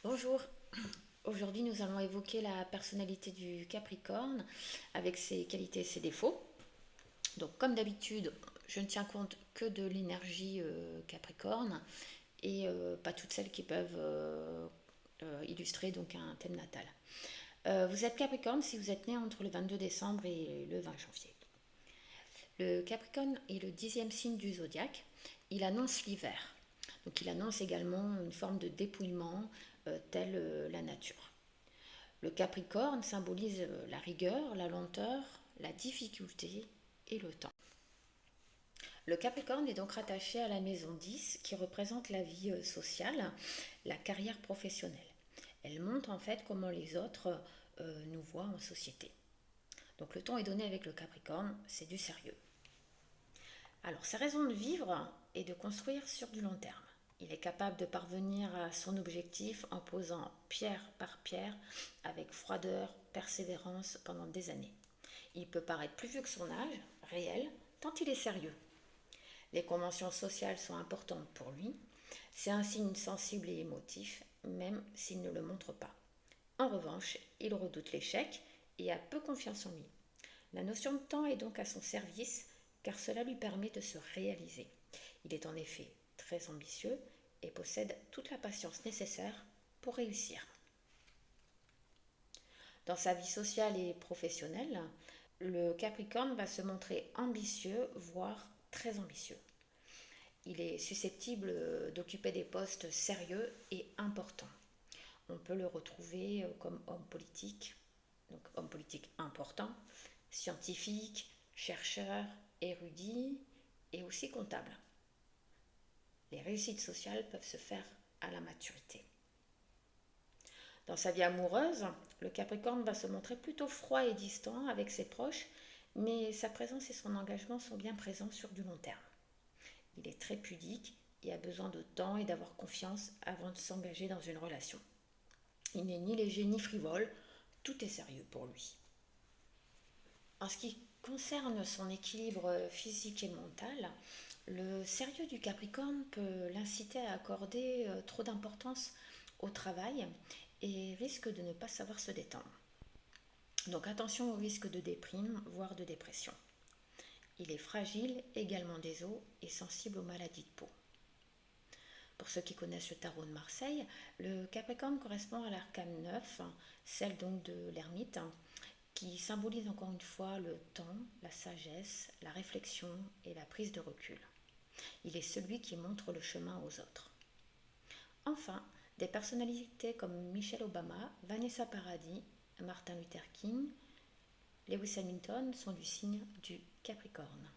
Bonjour, aujourd'hui nous allons évoquer la personnalité du Capricorne avec ses qualités et ses défauts. Donc comme d'habitude, je ne tiens compte que de l'énergie Capricorne et pas toutes celles qui peuvent illustrer donc un thème natal. Vous êtes Capricorne si vous êtes né entre le 22 décembre et le 20 janvier. Le Capricorne est le 10e signe du zodiaque. Il annonce l'hiver. Donc il annonce également une forme de dépouillement telle la nature. Le Capricorne symbolise la rigueur, la lenteur, la difficulté et le temps. Le Capricorne est donc rattaché à la maison 10 qui représente la vie sociale, la carrière professionnelle. Elle montre en fait comment les autres nous voient en société. Donc le ton est donné avec le Capricorne, c'est du sérieux. Alors sa raison de vivre est de construire sur du long terme. Il est capable de parvenir à son objectif en posant pierre par pierre avec froideur, persévérance pendant des années. Il peut paraître plus vieux que son âge, réel, tant il est sérieux. Les conventions sociales sont importantes pour lui. C'est un signe sensible et émotif, même s'il ne le montre pas. En revanche, il redoute l'échec et a peu confiance en lui. La notion de temps est donc à son service car cela lui permet de se réaliser. Il est en effet très ambitieux et possède toute la patience nécessaire pour réussir. Dans sa vie sociale et professionnelle, le Capricorne va se montrer ambitieux, voire très ambitieux. Il est susceptible d'occuper des postes sérieux et importants. On peut le retrouver comme homme politique, donc homme politique important, scientifique, chercheur, érudit et aussi comptable. Les réussites sociales peuvent se faire à la maturité. Dans sa vie amoureuse, le Capricorne va se montrer plutôt froid et distant avec ses proches, mais sa présence et son engagement sont bien présents sur du long terme. Il est très pudique et a besoin de temps et d'avoir confiance avant de s'engager dans une relation. Il n'est ni léger ni frivole, tout est sérieux pour lui. En ce qui concerne son équilibre physique et mental, le sérieux du Capricorne peut l'inciter à accorder trop d'importance au travail et risque de ne pas savoir se détendre. Donc attention au risque de déprime, voire de dépression. Il est fragile également des os et sensible aux maladies de peau. Pour ceux qui connaissent le tarot de Marseille, le Capricorne correspond à l'arcane 9, celle donc de l'ermite, qui symbolise encore une fois le temps, la sagesse, la réflexion et la prise de recul. Il est celui qui montre le chemin aux autres. Enfin, des personnalités comme Michelle Obama, Vanessa Paradis, Martin Luther King, Lewis Hamilton sont du signe du Capricorne.